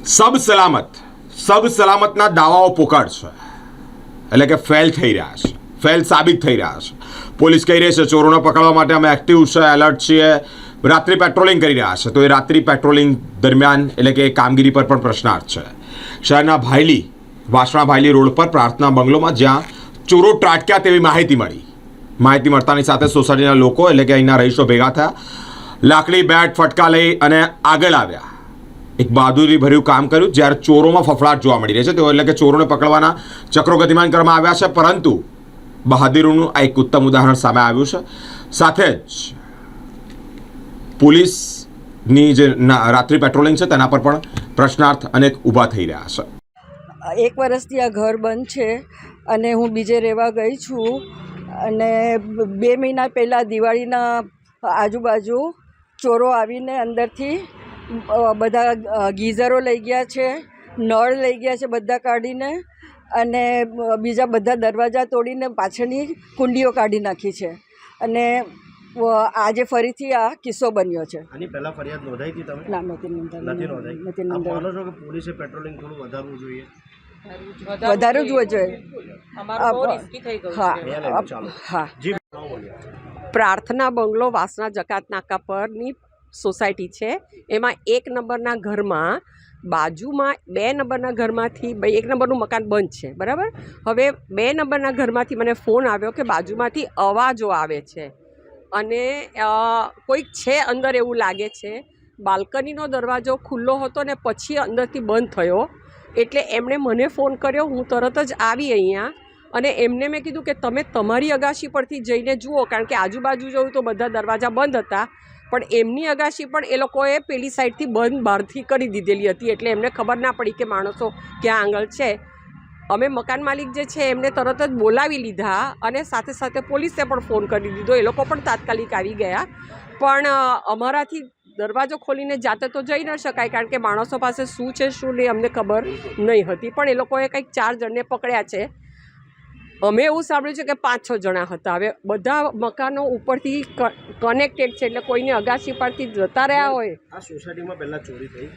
સબ સલામતના દાવાઓ પોકાર છે, એટલે કે ફેલ થઈ રહ્યા છે, ફેલ સાબિત થઈ રહ્યા છે. પોલીસ કહી રહી છે ચોરોને પકડવા માટે અમે એક્ટિવ છે, એલર્ટ છીએ, રાત્રિ પેટ્રોલિંગ કરી રહ્યા છે. તો એ રાત્રિ પેટ્રોલિંગ દરમિયાન એટલે કે એ કામગીરી પર પણ પ્રશ્નાર્થ છે. શહેરના વાસણા ભાયલી રોડ પર પ્રાર્થના બંગલોમાં જ્યાં ચોરો ત્રાટક્યા તેવી માહિતી મળતાની સાથે સોસાયટીના લોકો એટલે કે અહીંના રહીશો ભેગા થયા, લાકડી બેટ ફટકા લઈ અને આગળ આવ્યા. એક બહાદુરી ભર્યું કામ કર્યું. જ્યારે ચોરોમાં ફફડાટ જોવા મળી રહી છે તેઓ એટલે કે ચોરોને પકડવાના ચક્રો ગતિમાન કરવામાં આવ્યા છે, પરંતુ બહાદુરીનું આ એક ઉત્તમ ઉદાહરણ સામે આવ્યું છે. સાથે જ પોલીસની જે રાત્રિ પેટ્રોલિંગ છે તેના પર પણ પ્રશ્નાર્થ અનેક ઊભા થઈ રહ્યા છે. 1 વર્ષથી આ ઘર બંધ છે અને હું બીજે રહેવા ગઈ છું, અને 2 મહિના પહેલાં દિવાળીના આજુબાજુ ચોરો આવીને અંદરથી બધા ગીઝરો લઈ ગયા છે, નળ લઈ ગયા છે બધા કાઢીને, અને બીજા બધા દરવાજા તોડીને પાછળની કુંડીઓ કાઢી નાખી છે. અને આજે ફરીથી આ કિસ્સો બન્યો છે. આની પહેલા ફરિયાદ નોંધાઈ હતી તમે? ના, નથી નોંધાઈ. આપ માનો છો કે પોલીસે પેટ્રોલિંગ થોડું વધારવું જોઈએ? વધારવું જ જોઈએ. હા. પ્રાર્થના બંગલો વાસણા જકાત નાકા પરની સોસાયટી છે. એમાં 1 નંબરના ઘરમાં બાજુમાં 2 નંબરના ઘરમાંથી 1 નંબરનું મકાન બંધ છે, બરાબર. હવે 2 નંબરના ઘરમાંથી મને ફોન આવ્યો કે બાજુમાંથી અવાજો આવે છે અને કોઈક છે અંદર એવું લાગે છે. બાલ્કનીનો દરવાજો ખુલ્લો હતો ને પછી અંદરથી બંધ થયો, એટલે એમણે મને ફોન કર્યો. હું તરત જ આવી અહીંયા અને એમને મેં કીધું કે તમે તમારી અગાશી પરથી જઈને જુઓ, કારણ કે આજુબાજુ જોયું તો બધા દરવાજા બંધ હતા, પણ એમની અગાશી પણ એ લોકોએ પેલી સાઈડથી બંધ બહારથી કરી દીધેલી હતી, એટલે એમને ખબર ના પડી કે માણસો ક્યાં આંગળ છે. અમે મકાન માલિક જે છે એમને તરત જ બોલાવી લીધા અને સાથે સાથે પોલીસે પણ ફોન કરી દીધો. એ લોકો પણ તાત્કાલિક આવી ગયા, પણ અમારાથી દરવાજો ખોલીને જાતે તો જઈ ન શકાય, કારણ કે માણસો પાસે શું છે શું નહીં અમને ખબર નહીં હતી. પણ એ લોકોએ કંઈક 4 જણને પકડ્યા છે. અમે એવું સાંભળ્યું છે કે 5-6 જણા હતા. હવે બધા મકાનો ઉપરથી કનેક્ટેડ છે, એટલે કોઈને અગાશી પરથી જતા રહ્યા હોય. આ સોસાયટીમાં પહેલા ચોરી થઈ?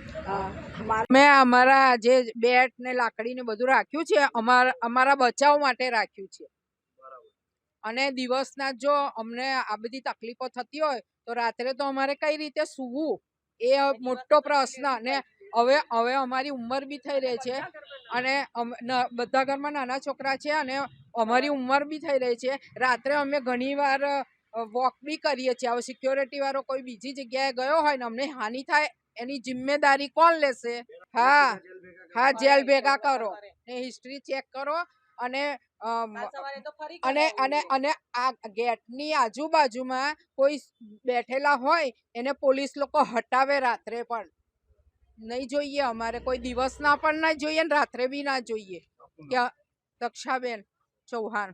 મેં અમારા જે બેટ ને લાકડી ને બધું રાખ્યું છે, અમારા બચાવ માટે રાખ્યું છે. અને દિવસના જો અમને આ બધી તકલીફો થતી હોય તો રાત્રે તો અમારે કઈ રીતે સૂવું એ મોટો પ્રશ્ન. અને હવે અમારી ઉંમર બી થઈ રહી છે, અને બધા ઘરમાં નાના છોકરા છે, અને અમારી ઉંમર બી થઈ રહી છે. રાત્રે અમે ઘણી વાર વોક બી કરીએ છીએ. હવે સિક્યોરિટી વાળો કોઈ બીજી જગ્યાએ ગયો હોય ને અમને હાનિ થાય એની જિમ્મેદારી કોણ લેશે? હા, જેલ ભેગા કરો ને હિસ્ટ્રી ચેક કરો. અને આ ગેટની આજુબાજુમાં કોઈ બેઠેલા હોય એને પોલીસ લોકો હટાવે. રાત્રે પણ નહીં જોઈએ અમારે, કોઈ દિવસના પણ ના જોઈએ ને રાત્રે બી ના જોઈએ. દક્ષાબેન ચૌહાણ.